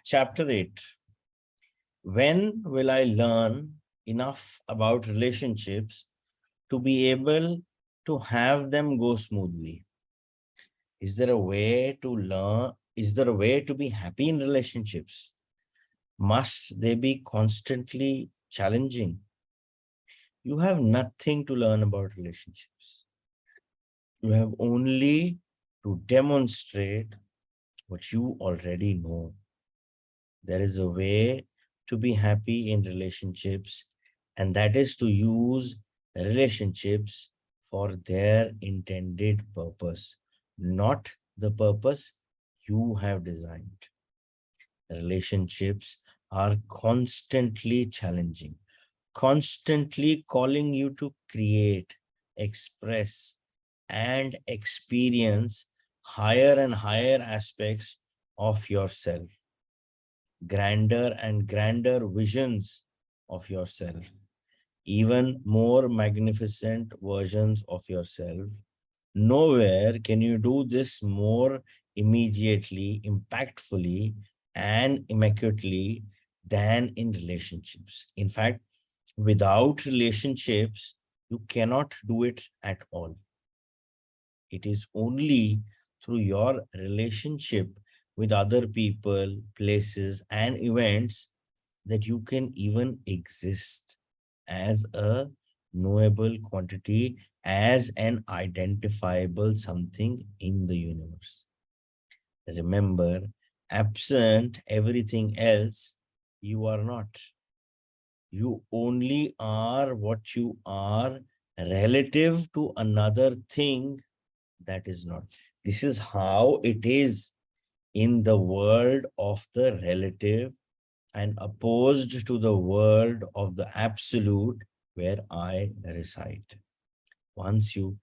Chapter 8. When will I learn enough about relationships to be able to have them go smoothly? Is there a way to learn? Is there a way to be happy in relationships? Must they be constantly challenging? You have nothing to learn about relationships. You have only to demonstrate what you already know. There is a way to be happy in relationships, and that is to use relationships for their intended purpose, not the purpose you have designed. Relationships are constantly challenging, constantly calling you to create, express, and experience higher and higher aspects of yourself, grander and grander visions of yourself, even more magnificent versions of yourself. Nowhere can you do this more immediately, impactfully, and immaculately than in relationships. In fact, without relationships, you cannot do it at all. It is only through your relationship with other people, places, and events that you can even exist as a knowable quantity, as an identifiable something in the universe. Remember, absent everything else, you are not. You only are what you are relative to another thing that is not. This is how it is in the world of the relative and opposed to the world of the absolute where I reside. Once you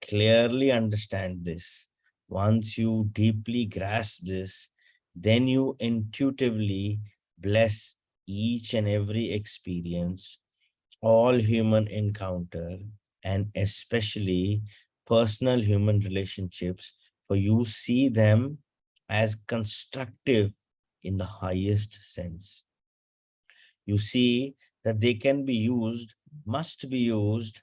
clearly understand this, once you deeply grasp this, then you intuitively bless each and every experience, all human encounter, and especially personal human relationships, for you see them as constructive in the highest sense. You see that they can be used, must be used,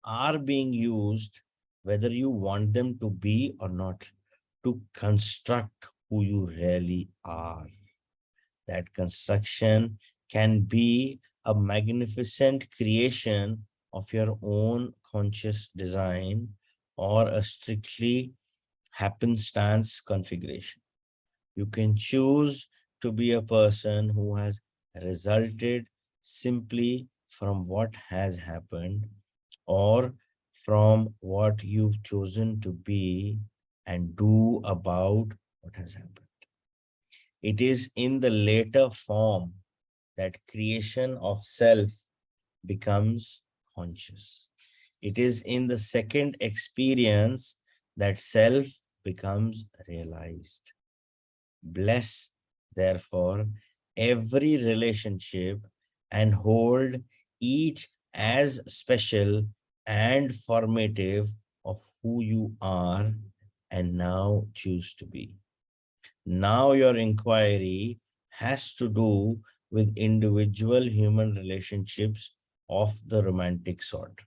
are being used, whether you want them to be or not, to construct who you really are. That construction can be a magnificent creation of your own conscious design or a strictly happenstance configuration. You can choose to be a person who has resulted simply from what has happened or from what you've chosen to be and do about what has happened. It is in the later form that creation of self becomes conscious. It is in the second experience that self becomes realized. Bless, therefore, every relationship and hold each as special and formative of who you are and now choose to be. Now your inquiry has to do with individual human relationships of the romantic sort.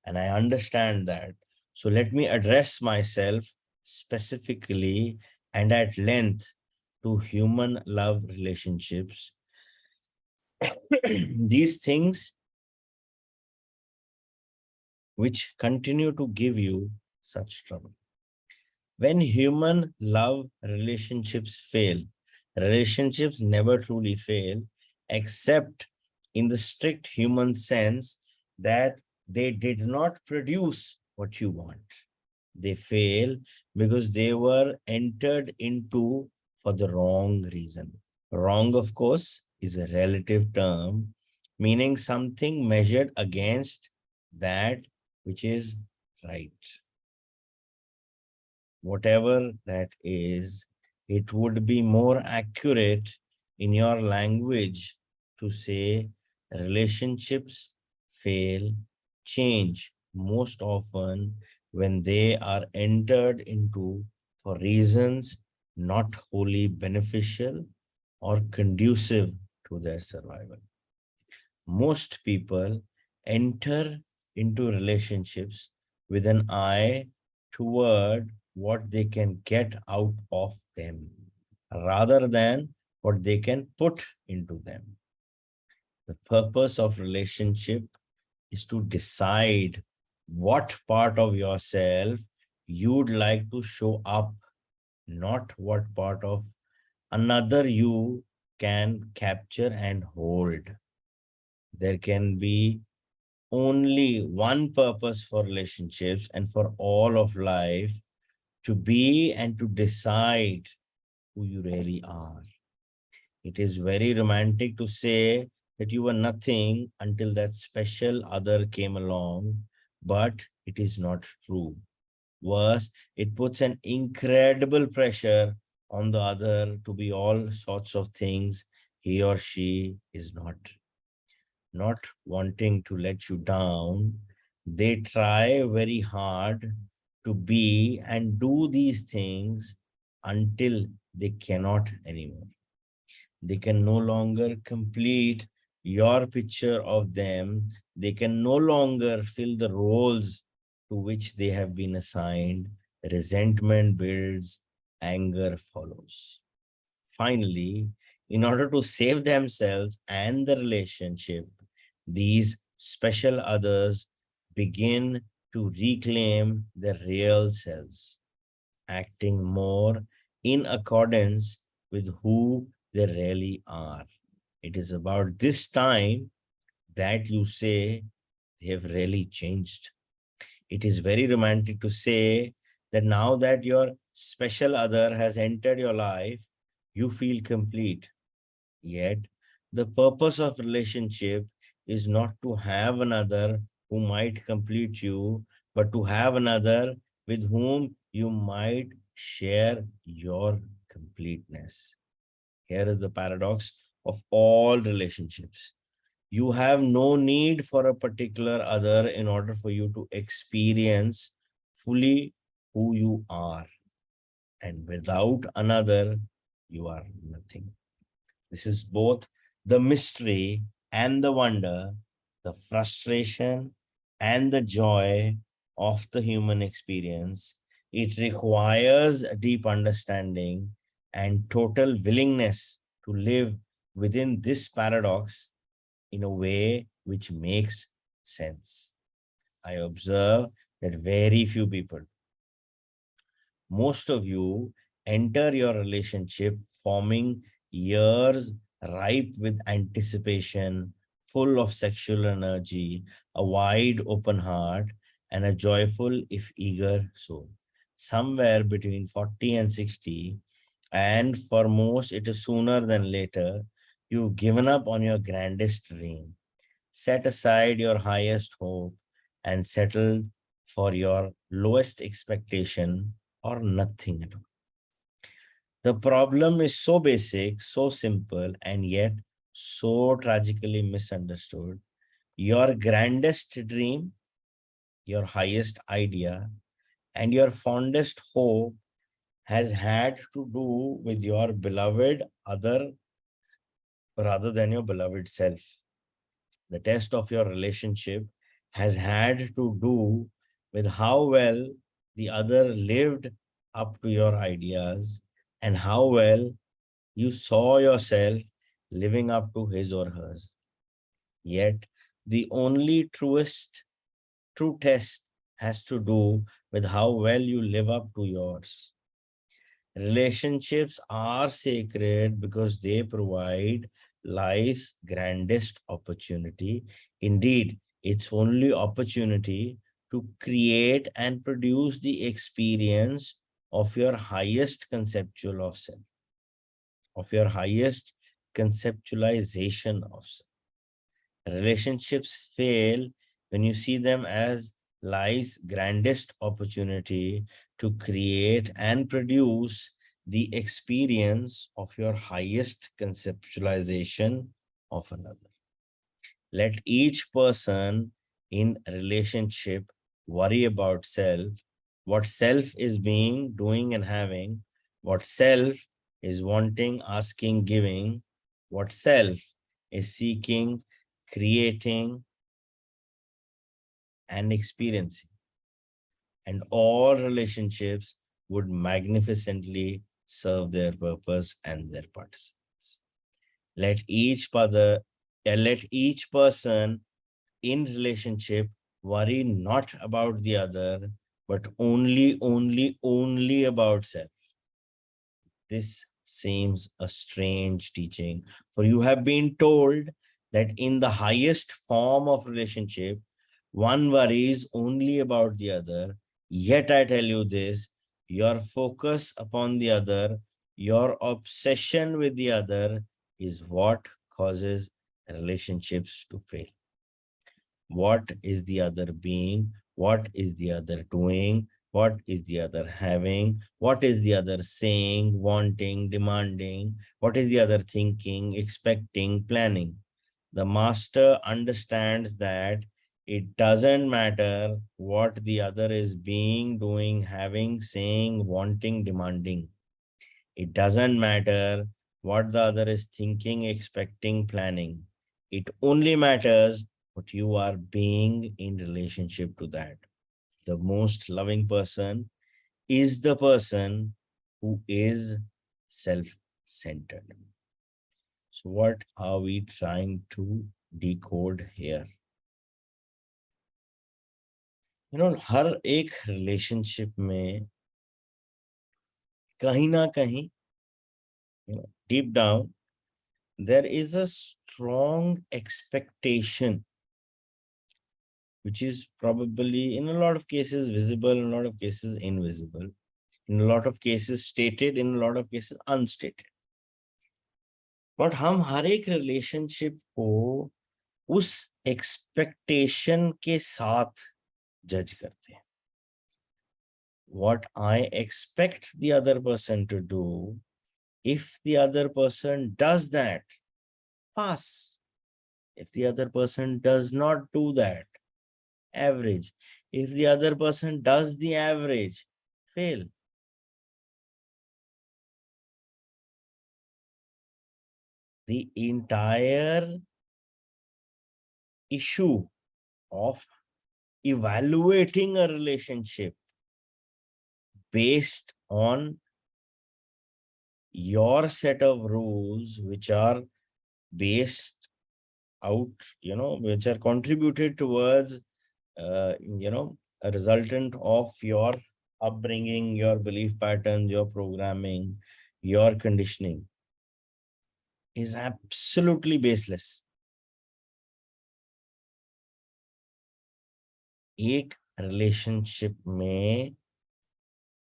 And I understand that. So let me address myself specifically and at length to human love relationships. These things which continue to give you such trouble. When human love relationships fail, relationships never truly fail, except in the strict human sense that they did not produce what you want. They fail because they were entered into for the wrong reason. Wrong, of course, is a relative term, meaning something measured against that which is right. Whatever that is, it would be more accurate in your language to say relationships fail, change most often when they are entered into for reasons not wholly beneficial or conducive to their survival. Most people enter into relationships with an eye toward what they can get out of them rather than what they can put into them. The purpose of relationship is to decide what part of yourself you'd like to show up, not what part of another you can capture and hold. There can be only one purpose for relationships and for all of life: to be and to decide who you really are. It is very romantic to say that you were nothing until that special other came along, but it is not true. Worse, it puts an incredible pressure on the other to be all sorts of things he or she is not. Not wanting to let you down, they try very hard to be and do these things until they cannot anymore. They can no longer complete your picture of them. They can no longer fill the roles to which they have been assigned. Resentment builds, anger follows. Finally, in order to save themselves and the relationship, these special others begin to reclaim their real selves, acting more in accordance with who they really are. It is about this time that you say they have really changed. It is very romantic to say that now that your special other has entered your life, you feel complete. Yet, the purpose of relationship is not to have another who might complete you, but to have another with whom you might share your completeness. Here is the paradox of all relationships. You have no need for a particular other in order for you to experience fully who you are. And without another, you are nothing. This is both the mystery and the wonder, the frustration and the joy of the human experience. It requires a deep understanding and total willingness to live within this paradox in a way which makes sense. I observe that very few people, most of you, enter your relationship forming years ripe with anticipation, full of sexual energy, a wide open heart, and a joyful, if eager soul. Somewhere between 40 and 60, and for most, it is sooner than later, you've given up on your grandest dream, set aside your highest hope, and settled for your lowest expectation or nothing at all. The problem is so basic, so simple, and yet so tragically misunderstood. Your grandest dream, your highest idea, and your fondest hope has had to do with your beloved other rather than your beloved self. The test of your relationship has had to do with how well the other lived up to your ideas and how well you saw yourself living up to his or hers. Yet, the only true test has to do with how well you live up to yours. Relationships are sacred because they provide life's grandest opportunity. Indeed, its only opportunity to create and produce the experience of your highest conceptual of self, of your highest conceptualization of self. Relationships fail when you see them as life's grandest opportunity to create and produce the experience of your highest conceptualization of another. Let each person in relationship worry about self, what self is being, doing, and having, What self is wanting, asking, giving. What self is seeking, creating, and experiencing. And all relationships would magnificently serve their purpose and their participants. Let each person in relationship worry not about the other, but only about self. This seems a strange teaching, for you have been told that in the highest form of relationship, one worries only about the other. Yet I tell you this, your focus upon the other, your obsession with the other is what causes relationships to fail. What is the other being? What is the other doing? What is the other having? What is the other saying, wanting, demanding? What is the other thinking, expecting, planning? The master understands that it doesn't matter what the other is being, doing, having, saying, wanting, demanding. It doesn't matter what the other is thinking, expecting, planning. It only matters what you are being in relationship to that. The most loving person is the person who is self-centered. So what are we trying to decode here? हर एक relationship में कहीं ना कहीं deep down there is a strong expectation which is probably in a lot of cases visible, in a lot of cases invisible, in a lot of cases stated, in a lot of cases unstated. But हम हर एक relationship को उस expectation के साथ जज करते हैं. What I expect the other person to do, if the other person does that, pass. If the other person does not do that, average. If the other person does the average, fail. The entire issue of evaluating a relationship based on your set of rules, which are based out, which are contributed towards, a resultant of your upbringing, your belief patterns, your programming, your conditioning, is absolutely baseless. एक relationship में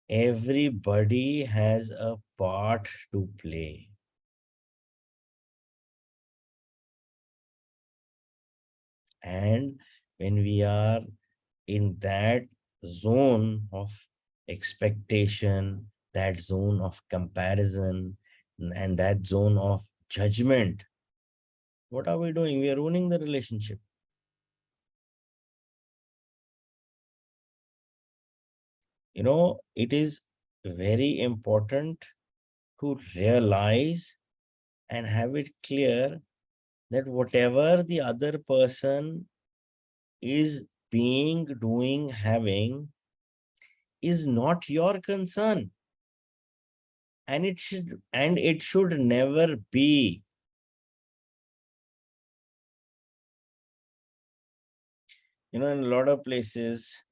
everybody has a part to play. And when we are in that zone of expectation, that zone of comparison, and that zone of judgment, what are we doing? We are ruining the relationship. It is very important to realize and have it clear that whatever the other person is being, doing, having is not your concern. And it should never be. In a lot of places,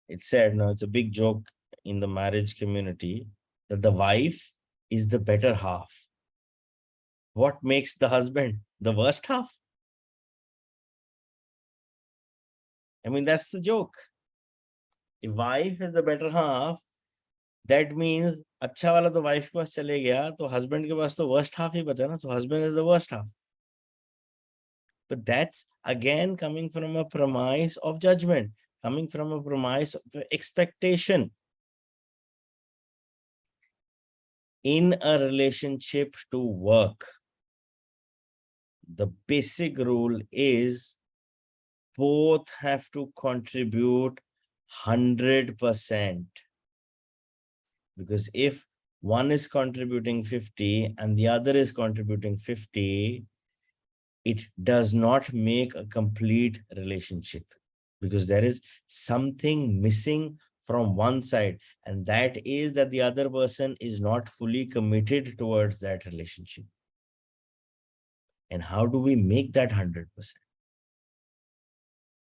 it's said, it's a big joke in the marriage community that the wife is the better half. What makes the husband the worst half? I mean, that's the joke. If wife is the better half, that means अच्छा वाला तो wife के पास चले गया, तो husband के पास तो worst half ही बचा ना, so husband is the worst half. But that's again coming from a premise of judgment, coming from a premise of expectation. In a relationship to work, the basic rule is both have to contribute 100%. Because if one is contributing 50 and the other is contributing 50, it does not make a complete relationship, because there is something missing from one side, and that is that the other person is not fully committed towards that relationship. And how do we make that 100%?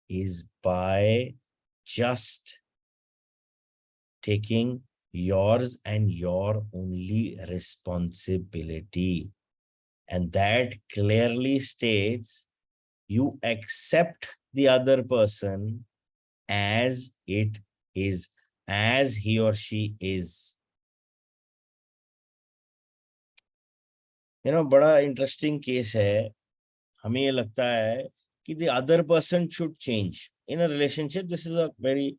Is by just taking yours and your only responsibility. And that clearly states you accept the other person as it is, as he or she is. बड़ा interesting case है. हमें ये लगता है कि the other person should change. In a relationship, this is a very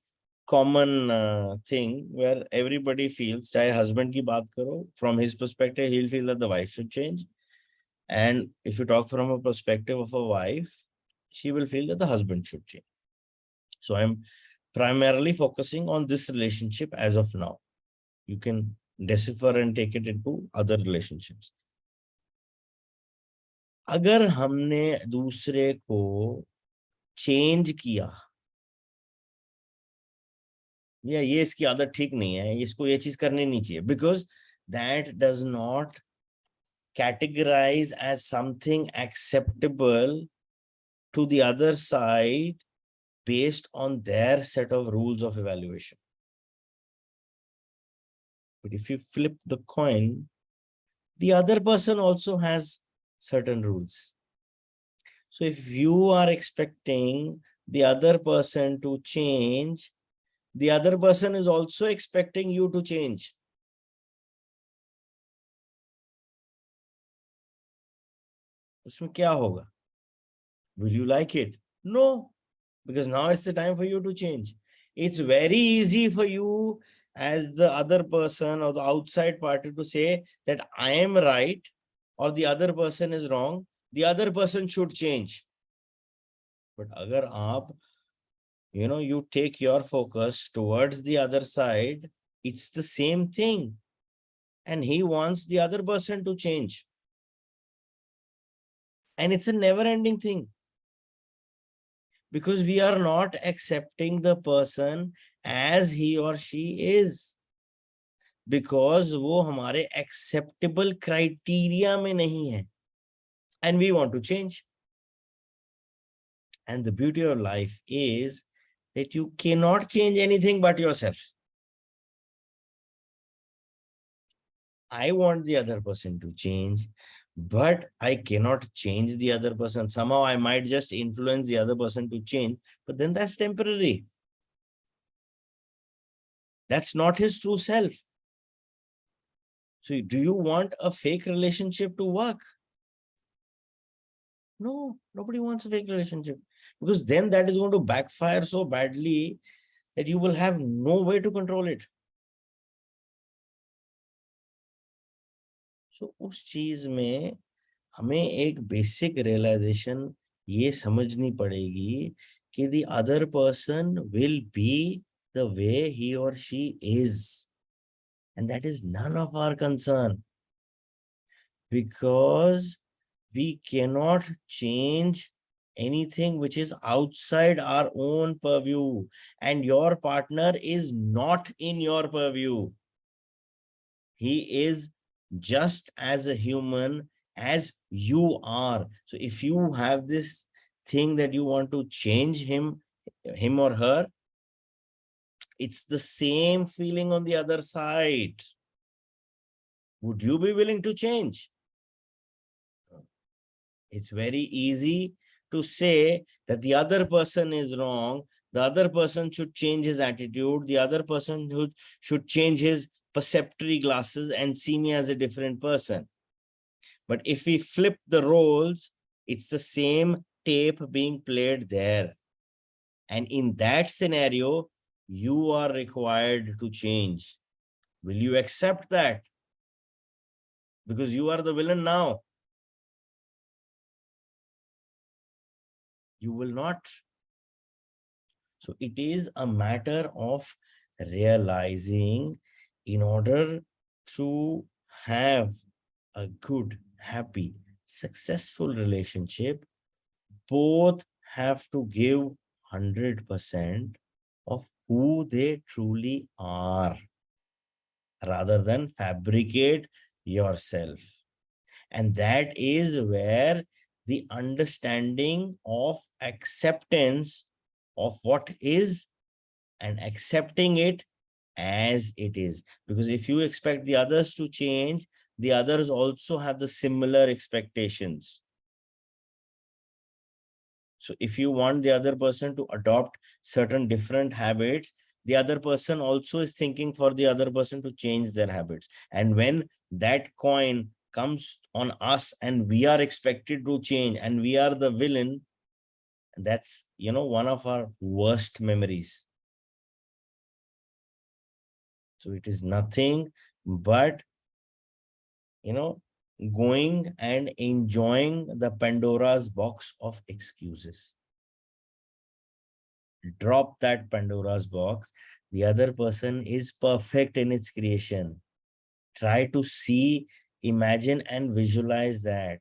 common thing where everybody feels, चाहे husband की बात करो, from his perspective, he'll feel that the wife should change. And if you talk from a perspective of a wife, she will feel that the husband should change. So I'm primarily focusing on this relationship as of now. You can decipher and take it into other relationships. अगर हमने दूसरे को change किया, या ये इसकी आदत ठीक नहीं है, इसको ये चीज करनी नहीं चाहिए, because that does not categorize as something acceptable to the other side based on their set of rules of evaluation. But if you flip the coin, the other person also has certain rules. So if you are expecting the other person to change, the other person is also expecting you to change. उसमें क्या होगा? Will you like it? No, because now it's the time for you to change. It's very easy for you as the other person or the outside party to say that I am right or the other person is wrong. The other person should change. But agar aap, you take your focus towards the other side, it's the same thing. And he wants the other person to change. And it's a never-ending thing. Because we are not accepting the person as he or she is. Because वो हमारे acceptable criteria में नहीं है. And we want to change. And the beauty of life is that you cannot change anything but yourself. I want the other person to change, but I cannot change the other person. Somehow I might just influence the other person to change, but then that's temporary. That's not his true self. So do you want a fake relationship to work? No, nobody wants a fake relationship, because then that is going to backfire so badly that you will have no way to control it. So उस चीज में हमें एक basic realisation ये समझनी पड़ेगी कि the other person will be the way he or she is, and that is none of our concern, because we cannot change anything which is outside our own purview, and your partner is not in your purview. He is just as a human as you are. So if you have this thing that you want to change him or her, it's the same feeling on the other side. Would you be willing to change? It's very easy to say that the other person is wrong, the other person should change his attitude, the other person should change his perceptory glasses and see me as a different person. But if we flip the roles, it's the same tape being played there. And in that scenario, you are required to change. Will you accept that? Because you are the villain now. You will not. So it is a matter of realizing, in order to have a good, happy, successful relationship, both have to give 100% of who they truly are rather than fabricate yourself. And that is where the understanding of acceptance of what is and accepting it as it is. Because if you expect the others to change, the others also have the similar expectations. So if you want the other person to adopt certain different habits, the other person also is thinking for the other person to change their habits. And when that coin comes on us and we are expected to change and we are the villain, that's, one of our worst memories. So it is nothing but, going and enjoying the Pandora's box of excuses. Drop that Pandora's box. The other person is perfect in its creation. Try to see, imagine, and visualize that.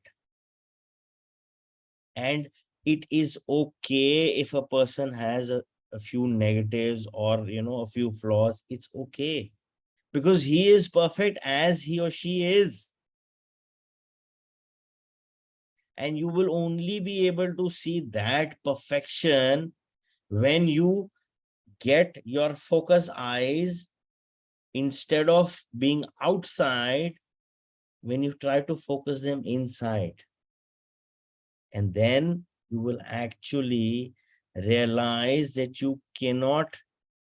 And it is okay if a person has a few negatives or, a few flaws. It's okay because he is perfect as he or she is. And you will only be able to see that perfection when you get your focus eyes, instead of being outside, when you try to focus them inside. And then you will actually realize that you cannot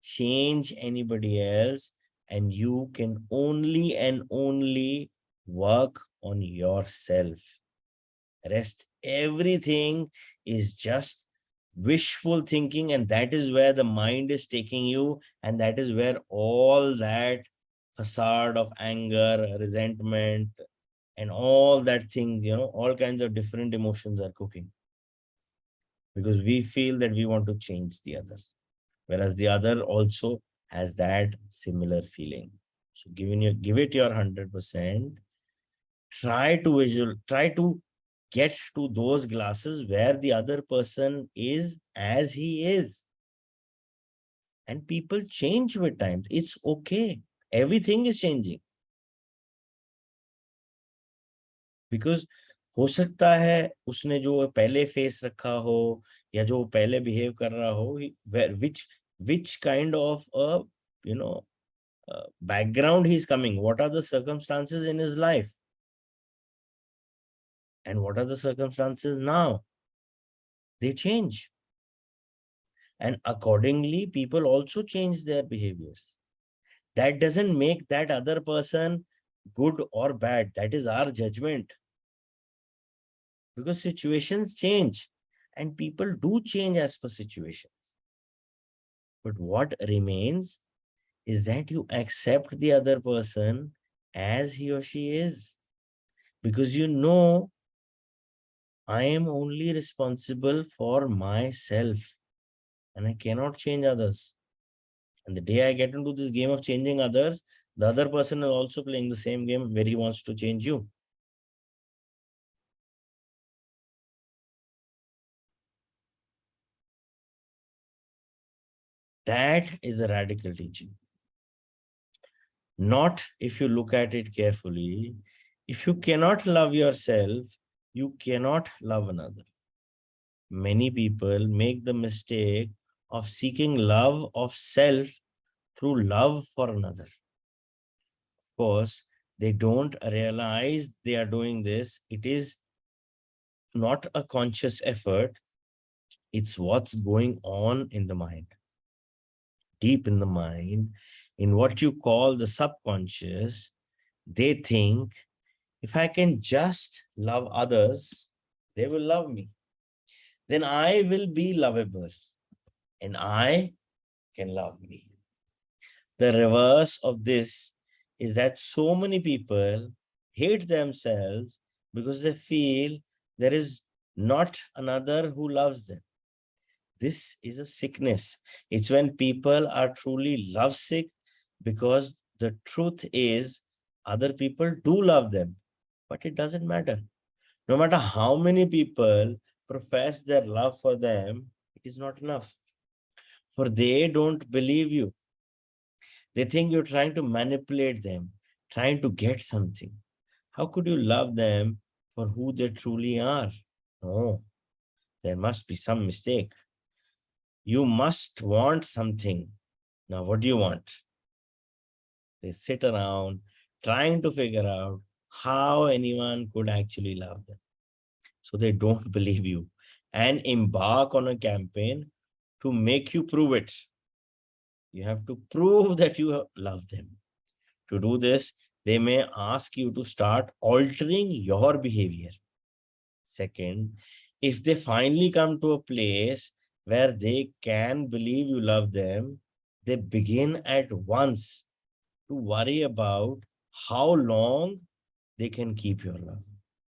change anybody else, and you can only and only work on yourself. Rest everything is just wishful thinking, and that is where the mind is taking you, and that is where all that facade of anger, resentment, and all that thing, all kinds of different emotions are cooking, because we feel that we want to change the others, whereas the other also has that similar feeling. So give it your 100%. Try to get to those glasses where the other person is as he is. And people change with time. It's okay. Everything is changing. Because हो सकता है उसने जो पहले face रखा हो या जो पहले बिहेव कर रहा हो, which kind of a, you know background he's coming, what are the circumstances in his life, and what are the circumstances now, they change. And accordingly, people also change their behaviors. That doesn't make that other person good or bad. That is our judgment. Because situations change and people do change as per situations. But what remains is that you accept the other person as he or she is. Because I am only responsible for myself and I cannot change others. And the day I get into this game of changing others, the other person is also playing the same game where he wants to change you. That is a radical teaching. Not if you look at it carefully. If you cannot love yourself, you cannot love another. Many people make the mistake of seeking love of self through love for another. Of course, they don't realize they are doing this. It is not a conscious effort. It's what's going on in the mind, deep in the mind, in what you call the subconscious. They think, if I can just love others, they will love me. Then I will be lovable and I can love me. The reverse of this is that so many people hate themselves because they feel there is not another who loves them. This is a sickness. It's when people are truly lovesick, because the truth is Other people do love them, but it doesn't matter. No matter how many people profess their love for them, it is not enough. For they don't believe you. They think you're trying to manipulate them, trying to get something. How could you love them for who they truly are? No, there must be some mistake. You must want something. Now, what do you want? They sit around trying to figure out how anyone could actually love them. So they don't believe you and embark on a campaign to make you prove it. You have to prove that you love them. To do this, they may ask you to start altering your behavior. Second, if they finally come to a place where they can believe you love them, they begin at once to worry about how long they can keep your love.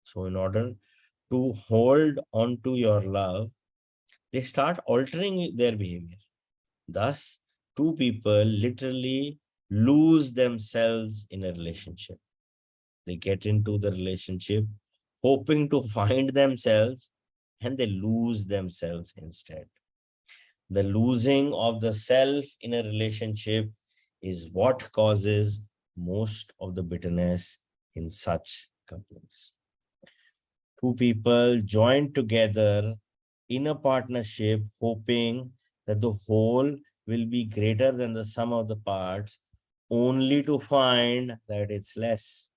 So, in order to hold on to your love, they start altering their behavior. Thus, two people literally lose themselves in a relationship. They get into the relationship hoping to find themselves and they lose themselves instead. The losing of the self in a relationship is what causes most of the bitterness in such couples. Two people join together in a partnership, hoping that the whole will be greater than the sum of the parts, only to find that it's less.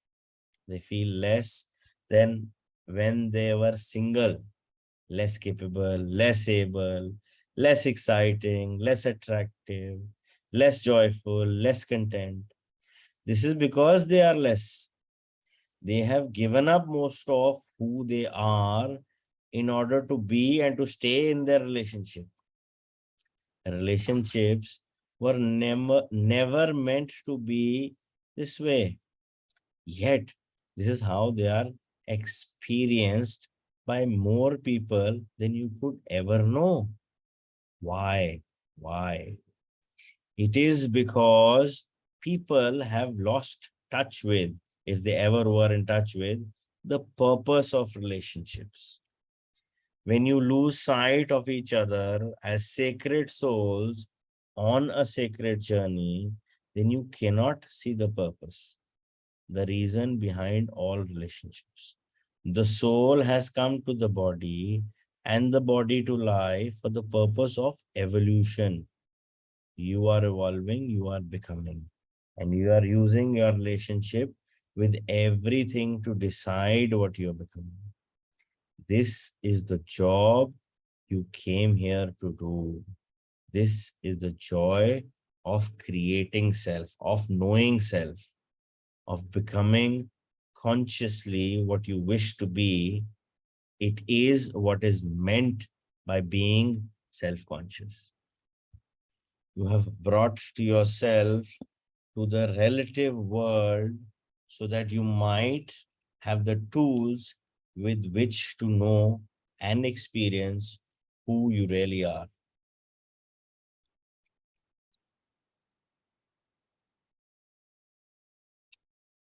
They feel less than when they were single, less capable, less able, less exciting, less attractive, less joyful, less content. This is because they are less. They have given up most of who they are in order to be and to stay in their relationship. Relationships were never meant to be this way. Yet, this is how they are experienced by more people than you could ever know. Why? Why? It is because people have lost touch with, if they ever were in touch with, the purpose of relationships. When you lose sight of each other as sacred souls on a sacred journey, then you cannot see the purpose, the reason behind all relationships. The soul has come to the body and the body to life for the purpose of evolution. You are evolving, you are becoming, and you are using your relationship with everything to decide what you are becoming. This is the job you came here to do. This is the joy of creating self, of knowing self, of becoming consciously what you wish to be. It is what is meant by being self-conscious. You have brought to yourself to the relative world so that you might have the tools with which to know and experience who you really are.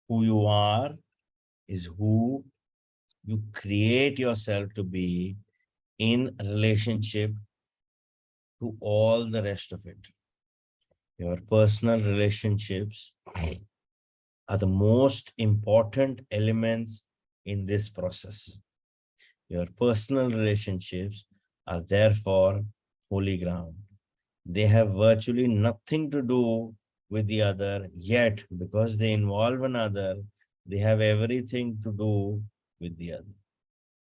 Who you are is who you create yourself to be in relationship to all the rest of it. Your personal relationships are the most important elements in this process. Your personal relationships are therefore holy ground. They have virtually nothing to do with the other, yet because they involve another, they have everything to do with the other.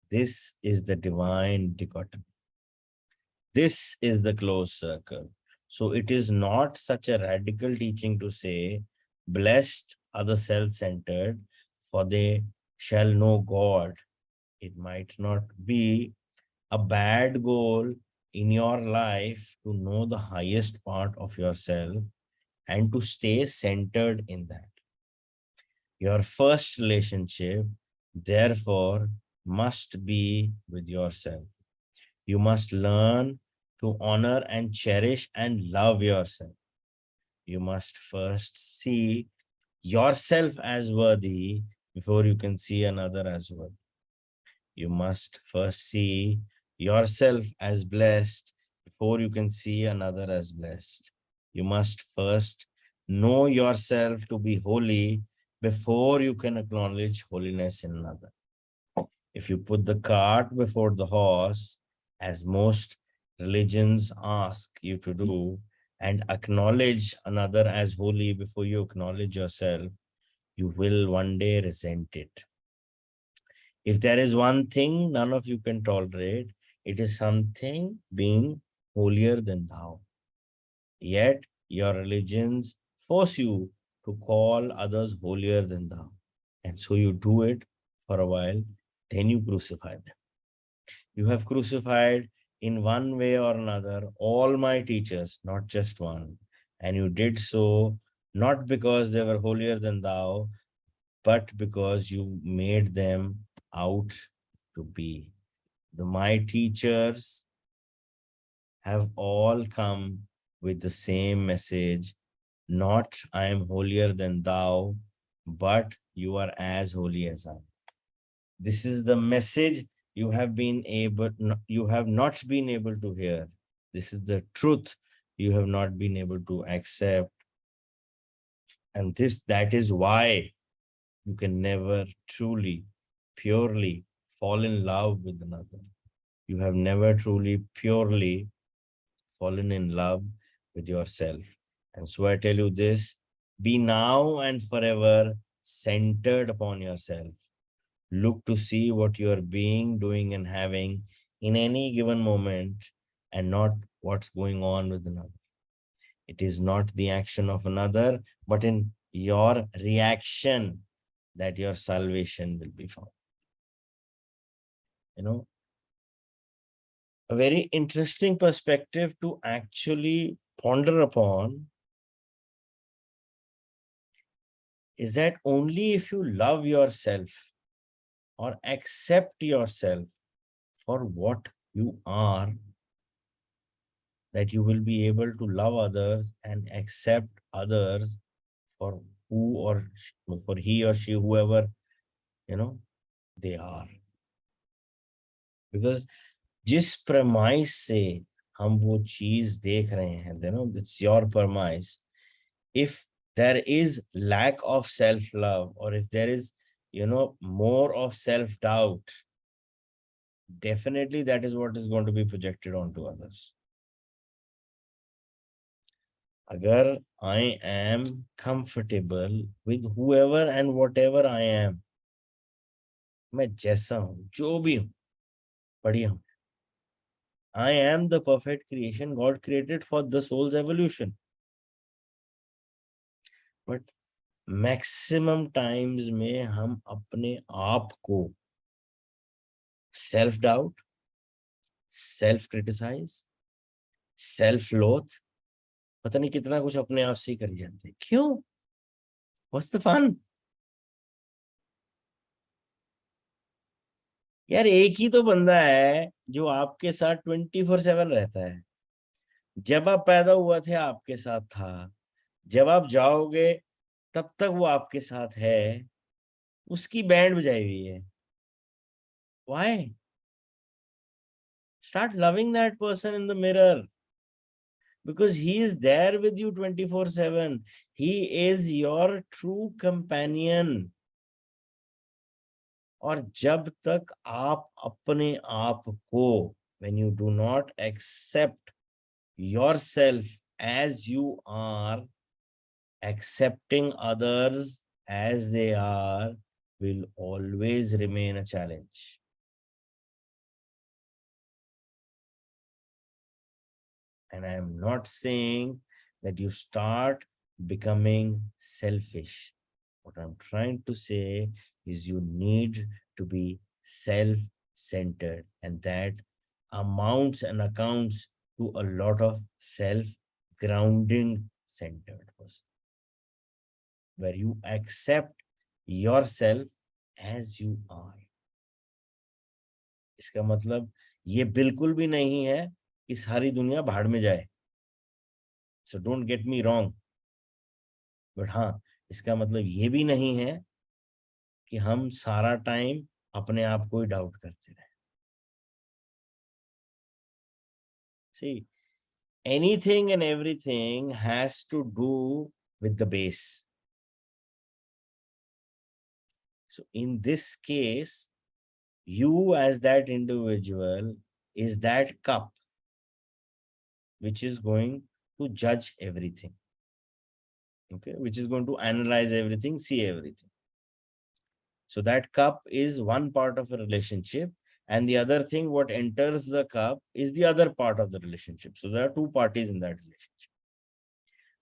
This is the divine dichotomy. This is the closed circle. So it is not such a radical teaching to say, blessed are the self-centered, for they shall know God. It might not be a bad goal in your life to know the highest part of yourself and to stay centered in that. Your first relationship, therefore, must be with yourself. You must learn to honor and cherish and love yourself. You must first see yourself as worthy before you can see another as worthy. You must first see yourself as blessed before you can see another as blessed. You must first know yourself to be holy before you can acknowledge holiness in another. If you put the cart before the horse, as most religions ask you to do, and acknowledge another as holy before you acknowledge yourself, you will one day resent it. If there is one thing none of you can tolerate, it is something being holier than thou. Yet your religions force you to call others holier than thou. And so you do it for a while, then you crucify them. You have crucified in one way or another all my teachers, not just one. And you did so not because they were holier than thou, but because you made them out to be. My teachers have all come with the same message, not I am holier than thou, but you are as holy as I. This is the message you have you have not been able to hear. This is the truth you have not been able to accept. And that is why you can never truly, purely fall in love with another. You have never truly, purely fallen in love with yourself. And so I tell you this, be now and forever centered upon yourself. Look to see what you are being, doing, and having in any given moment, and not what's going on with another. It is not the action of another, but in your reaction that your salvation will be found. You know, a very interesting perspective to actually ponder upon is that only if you love yourself or accept yourself for what you are, that you will be able to love others and accept others for who or for he or she, whoever, they are. Because जिस premise से हम वो चीज देख रहे हैं, it's your premise. If there is lack of self-love, or if there is, more of self-doubt, definitely that is what is going to be projected onto others. Agar I am comfortable with whoever and whatever I am, मैं जैसा हूं, जो भी हूं, बढ़िया हूं. I am the perfect creation God created for the soul's evolution. But maximum times में हम अपने आप को self doubt, self criticize, self loath, पता नहीं कितना कुछ अपने आप से ही कर जाते हैं. क्यों? What's the fun? यार एक ही तो बंदा है जो आपके साथ 24/7 रहता है. जब आप पैदा हुआ थे आपके साथ था, जब आप जाओगे तब तक वो आपके साथ है, उसकी बैंड बजाई हुई है. Why? Start loving that person in the mirror, because he is there with you 24/7. He is your true companion. और जब तक आप अपने आप को, when you do not accept yourself as you are, accepting others as they are will always remain a challenge. And I am not saying that you start becoming selfish. What I'm trying to say is you need to be self-centered, and that amounts and accounts to a lot of self-grounding centered person, where you accept yourself as you are. इसका मतलब ये बिल्कुल भी नहीं है कि सारी दुनिया भाड़ में जाए. So don't get me wrong. But हाँ, इसका मतलब ये भी नहीं है कि हम सारा टाइम अपने आप को ही डाउट करते रहे. See, anything and everything has to do with the base. So in this case, you as that individual is that cup which is going to judge everything. Okay, which is going to analyze everything, see everything. So that cup is one part of a relationship, and the other thing, what enters the cup, is the other part of the relationship. So there are two parties in that relationship.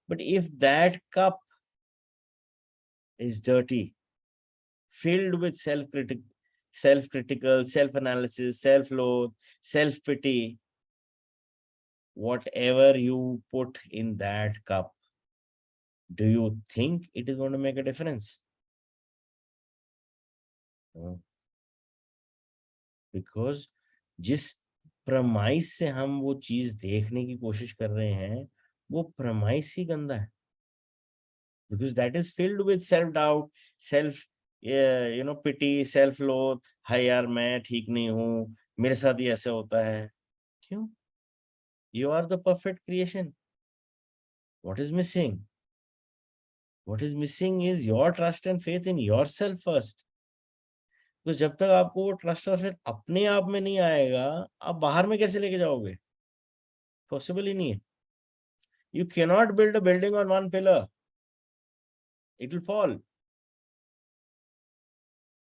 But if that cup is dirty, filled with self-critical, self-analysis, self-loathe, self-pity, whatever you put in that cup, do you think it is going to make a difference? No. Because जिस premise से हम वो चीज देखने की कोशिश कर रहे हैं, वो प्रमाइस ही गंदा है. Because that is filled with self-doubt, self, pity, self-loathe. हाय यार, मैं ठीक नहीं हूँ, मेरे साथ ही ऐसे होता है. क्यों? You are the perfect creation. What is missing? What is missing is your trust and faith in yourself first. तो जब तक आपको वो ट्रस्ट और फेथ अपने आप में नहीं आएगा, आप बाहर में कैसे लेके जाओगे? पॉसिबल ही नहीं है. You cannot build a building on one pillar. It will fall.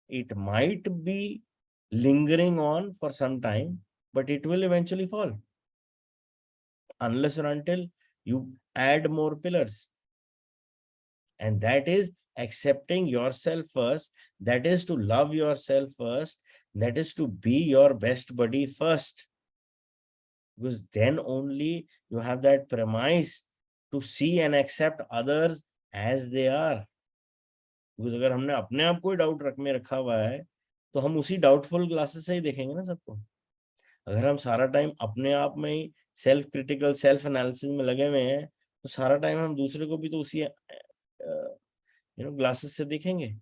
It might be lingering on for some time, but it will eventually fall. Unless or until you add more pillars. And that is accepting yourself first. That is to love yourself first. That is to be your best buddy first. Because then only you have that premise to see and accept others as they are. Because अगर हमने अपने आप को ही doubt में रखा हुआ है, तो हम उसी डाउटफुल ग्लासेस से ही देखेंगे ना सबको. अगर हम सारा टाइम अपने आप में ही सेल्फ क्रिटिकल, सेल्फ एनालिसिस में लगे हुए हैं, तो सारा टाइम हम दूसरे को भी तो उसी ग्लासेस से देखेंगे.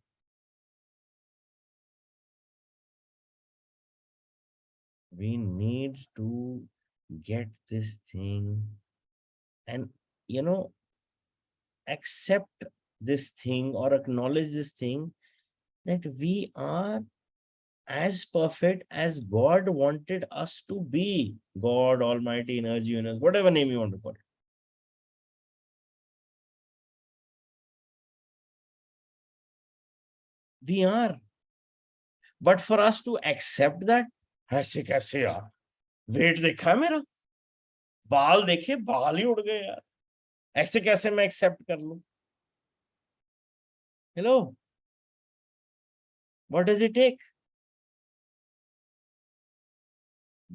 We need to get this thing and accept this thing or acknowledge this thing, that we are as perfect as God wanted us to be. God, Almighty, Energy, Universe, whatever name you want to call it. We are. But for us to accept that, ऐसे कैसे यार, wait देखा मेरा, बाल देखे, बाल ही उड़ गए यार, ऐसे कैसे मैं एक्सेप्ट कर लूं? Hello, what does it take?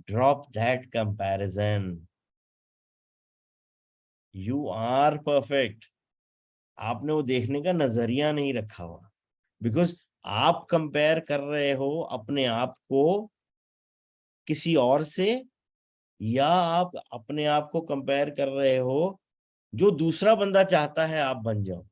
Drop that comparison. You are perfect. आपने वो देखने का नजरिया नहीं रखा हुआ. बिकॉज आप कंपेयर कर रहे हो अपने आप को किसी और से, या आप अपने आप को कंपेयर कर रहे हो जो दूसरा बंदा चाहता है आप बन जाओ.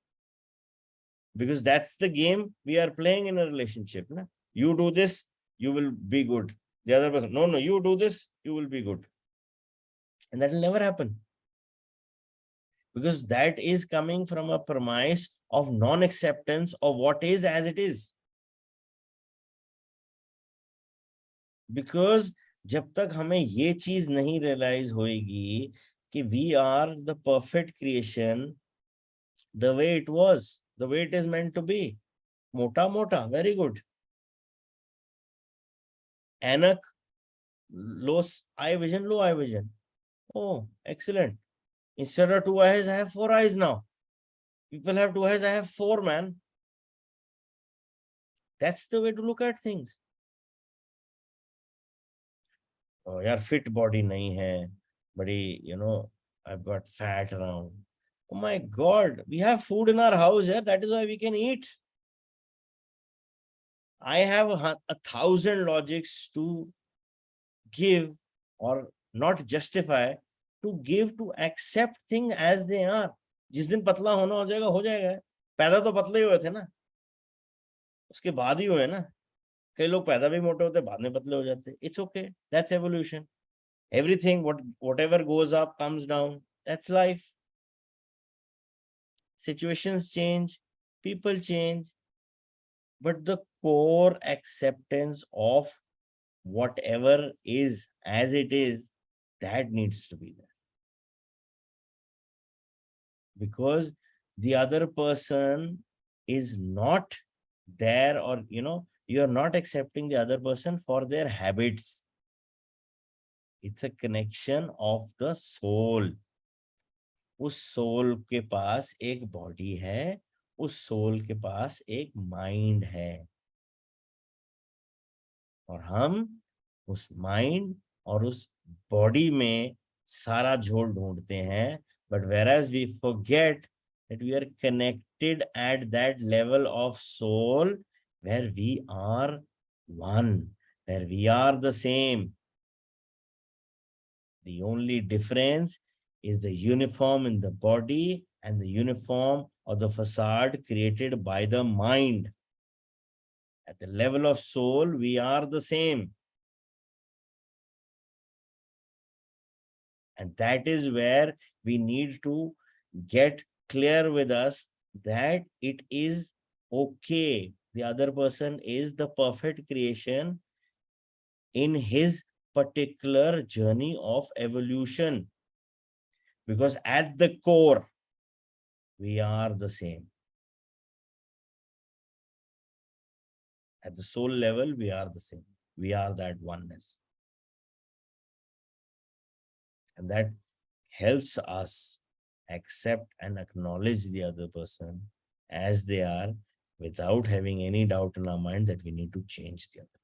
Because that's the game we are playing in a relationship ना. You do this, you will be good. The other person, no no, you do this, you will be good. And that will never happen. Because that is coming from a premise of non-acceptance of what is as it is. Because जब तक हमें ये चीज नहीं realise होएगी कि we are the perfect creation, the way it was, the way it is meant to be. Mota mota, very good. Anak, low eye vision, low eye vision. Oh, excellent. Instead of 2 eyes, I have 4 eyes now. People have 2 eyes, I have 4, man. That's the way to look at things. Oh, yaar, fit body nahi hai, badi, I've got fat around. Oh my God, we have food in our house, yeah? That is why we can eat. I have 1,000 logics to give, or not justify, to give, to accept things as they are. जिस दिन पतला होना हो जाएगा, पैदा तो पतले ही हुए थे ना, उसके बाद ही हुए ना। कई लोग पैदा भी मोटे होते, बाद में पतले हो जाते। It's okay, that's evolution. Everything whatever goes up comes down, that's life. Situations change, people change, but the core acceptance of whatever is as it is, that needs to be there. Because the other person is not there, or you're not accepting the other person for their habits. It's a connection of the soul. उस soul के पास एक body है, उस soul के पास एक mind है, और हम उस माइंड और उस बॉडी में सारा झोल ढूंढते हैं. But whereas we forget that we are connected at that level of soul where we are one, where we are the same. The only difference is the uniform in the body and the uniform or the facade created by the mind. At the level of soul, we are the same. And that is where we need to get clear with us that it is okay. The other person is the perfect creation in his particular journey of evolution. Because at the core, we are the same. At the soul level, we are the same. We are that oneness. And that helps us accept and acknowledge the other person as they are, without having any doubt in our mind that we need to change the other.